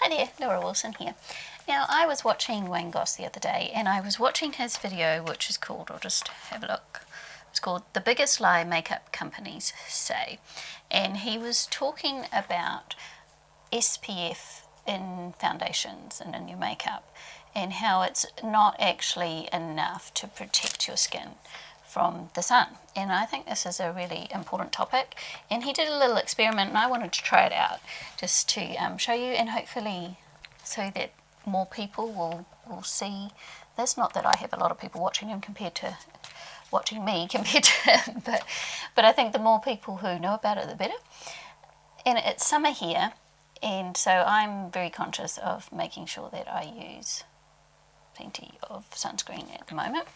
Hi there, Laura Wilson here. Now, I was watching Wayne Goss the other day, and I was watching his video, which is called, I'll just have a look, it's called The Biggest Lie Makeup Companies Say. And he was talking about SPF in foundations and in your makeup, and how it's not actually enough to protect your skin from the sun. And I think this is a really important topic, and he did a little experiment and I wanted to try it out just to show you, and hopefully so that more people will see this. Not that I have a lot of people watching him compared to watching me compared to him, but I think the more people who know about it, the better. And it's summer here, and so I'm very conscious of making sure that I use plenty of sunscreen at the moment.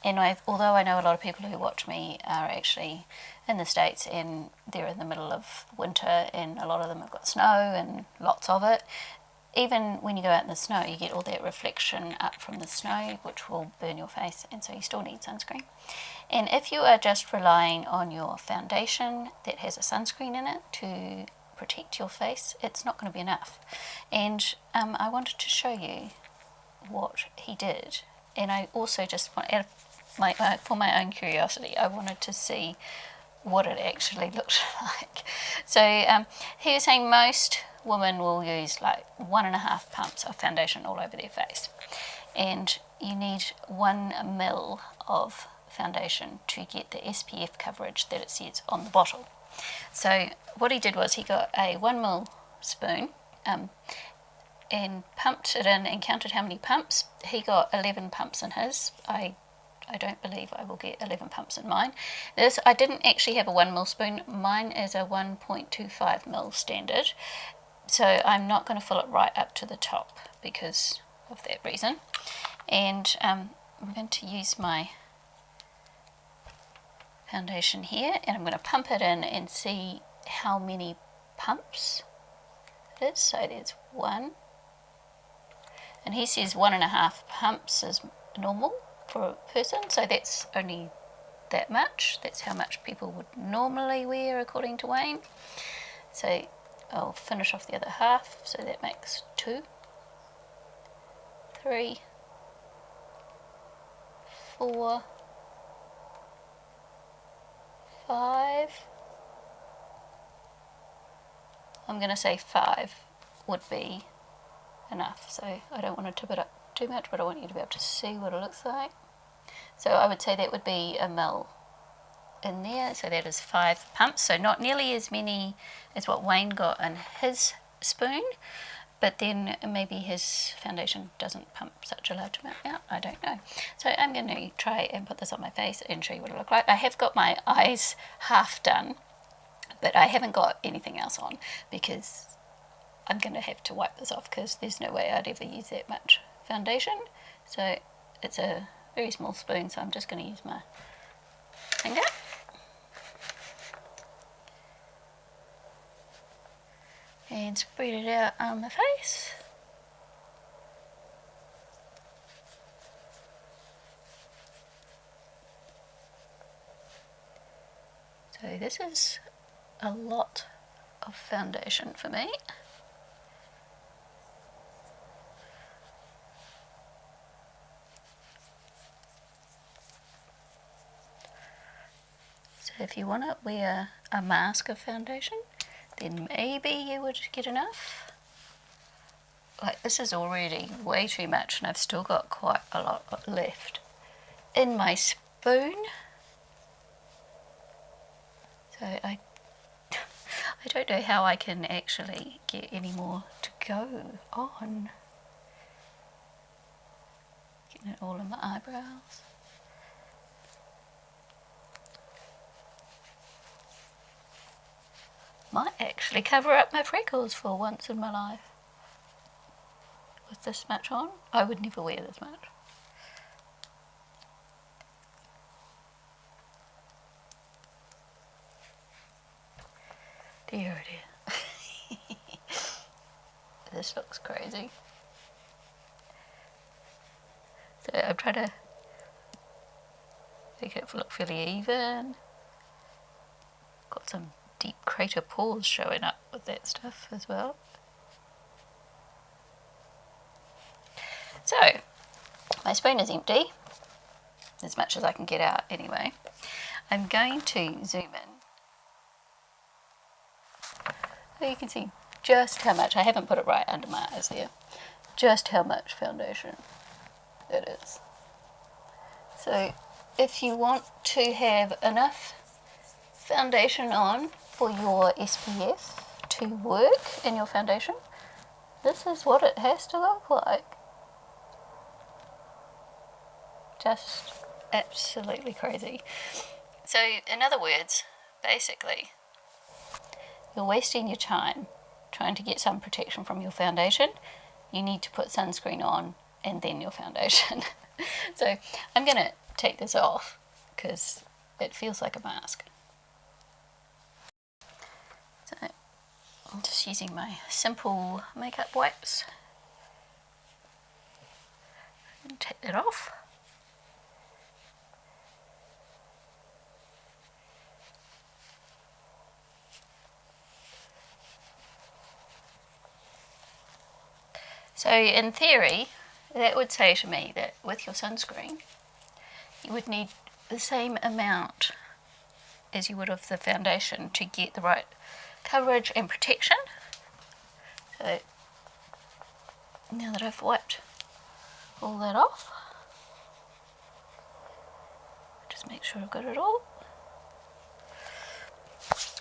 And although I know a lot of people who watch me are actually in the States and they're in the middle of winter and a lot of them have got snow and lots of it, even when you go out in the snow you get all that reflection up from the snow which will burn your face, and so you still need sunscreen. And if you are just relying on your foundation that has a sunscreen in it to protect your face, it's not going to be enough. And I wanted to show you what he did, and I also just want, for my own curiosity, I wanted to see what it actually looked like. So he was saying most women will use like 1.5 pumps of foundation all over their face, and you need 1 ml of foundation to get the SPF coverage that it says on the bottle. So what he did was he got a 1 ml spoon and pumped it in and counted how many pumps. He got 11 pumps in his. I don't believe I will get 11 pumps in mine. I didn't actually have a 1 ml spoon. Mine is a 1.25 ml standard. So I'm not going to fill it right up to the top because of that reason. And I'm going to use my foundation here, and I'm going to pump it in and see how many pumps it is. So there's 1. And he says 1.5 pumps is normal for a person, so that's only that much. That's how much people would normally wear according to Wayne. So I'll finish off the other half, so that makes 2, 3, 4, 5. I'm going to say 5 would be enough, so I don't want to tip it up too much, but I want you to be able to see what it looks like. So I would say that would be 1 ml in there, so that is 5 pumps, so not nearly as many as what Wayne got in his spoon, but then maybe his foundation doesn't pump such a large amount out, I don't know. So I'm going to try and put this on my face and show you what it looks like. I have got my eyes half done, but I haven't got anything else on because I'm going to have to wipe this off because there's no way I'd ever use that much foundation. So it's a very small spoon, so I'm just going to use my finger. And spread it out on the face. So this is a lot of foundation for me. So if you want to wear a mask of foundation, then maybe you would get enough. Like, this is already way too much, and I've still got quite a lot left in my spoon. So I don't know how I can actually get any more to go on. Getting it all in my eyebrows. Might actually cover up my freckles for once in my life. With this much on, I would never wear this much. Dear oh dear. This looks crazy. So I'm trying to make it look fairly even. Got some deep crater pores showing up with that stuff as well. So, my spoon is empty, as much as I can get out anyway. I'm going to zoom in. So you can see just how much, I haven't put it right under my eyes there, just how much foundation it is. So if you want to have enough foundation on for your SPF to work in your foundation, this is what it has to look like. Just absolutely crazy. So in other words, basically, you're wasting your time trying to get some protection from your foundation. You need to put sunscreen on and then your foundation. So I'm going to take this off because it feels like a mask. So I'm just using my simple makeup wipes and take that off. So in theory, that would say to me that with your sunscreen, you would need the same amount as you would of the foundation to get the right coverage and protection. So now that I've wiped all that off, just make sure I've got it all.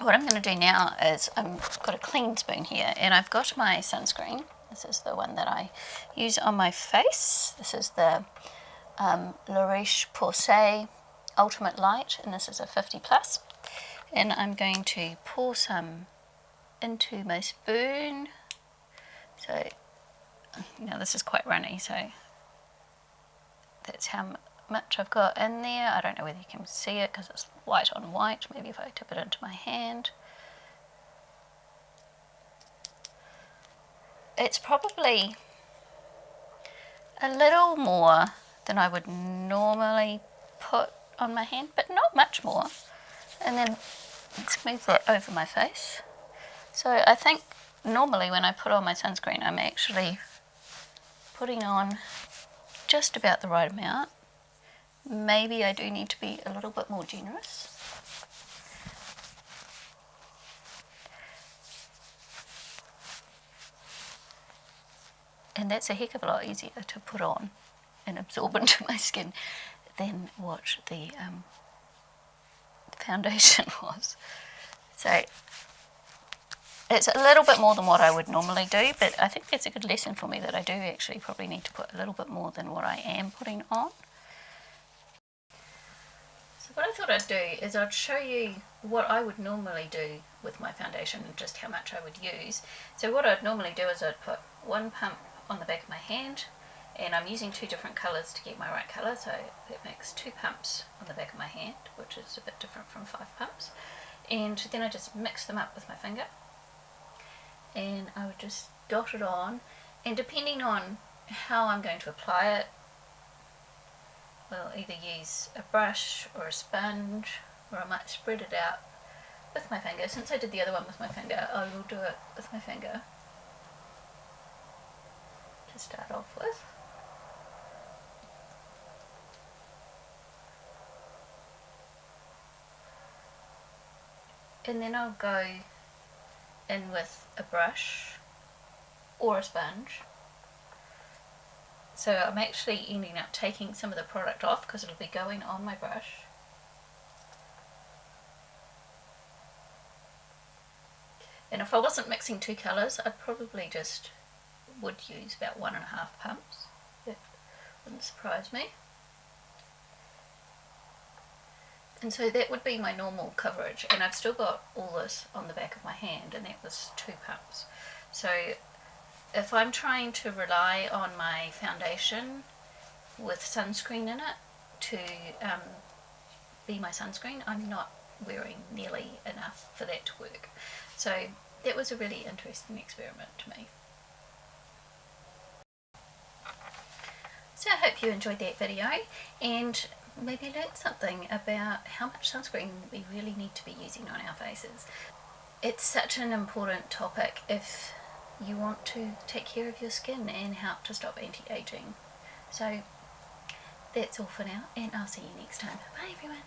What I'm going to do now is I've got a clean spoon here and I've got my sunscreen. This is the one that I use on my face. This is the La Roche-Posay Ultimate Light, and this is a 50 plus. And I'm going to pour some into my spoon. So, now this is quite runny, so that's how much I've got in there. I don't know whether you can see it because it's white on white. Maybe if I tip it into my hand. It's probably a little more than I would normally put on my hand, but not much more. And then smooth that over my face. So I think normally when I put on my sunscreen, I'm actually putting on just about the right amount. Maybe I do need to be a little bit more generous. And that's a heck of a lot easier to put on and absorb into my skin than what the foundation was. So it's a little bit more than what I would normally do, but I think that's a good lesson for me that I do actually probably need to put a little bit more than what I am putting on. So what I thought I'd do is I'd show you what I would normally do with my foundation and just how much I would use. So what I'd normally do is I'd put one pump on the back of my hand, and I'm using two different colours to get my right colour, so that makes 2 pumps on the back of my hand, which is a bit different from 5 pumps. And then I just mix them up with my finger, and I would just dot it on, and depending on how I'm going to apply it, I'll either use a brush or a sponge, or I might spread it out with my finger. Since I did the other one with my finger, I will do it with my finger to start off with. And then I'll go in with a brush or a sponge. So I'm actually ending up taking some of the product off because it'll be going on my brush. And if I wasn't mixing 2 colours, I'd probably just would use about 1.5 pumps. That wouldn't surprise me. And so that would be my normal coverage, and I've still got all this on the back of my hand, and that was 2 pumps. So if I'm trying to rely on my foundation with sunscreen in it to be my sunscreen, I'm not wearing nearly enough for that to work. So that was a really interesting experiment to me. So I hope you enjoyed that video and maybe learned something about how much sunscreen we really need to be using on our faces. It's such an important topic if you want to take care of your skin and help to stop anti-aging. So that's all for now, and I'll see you next time. Bye everyone.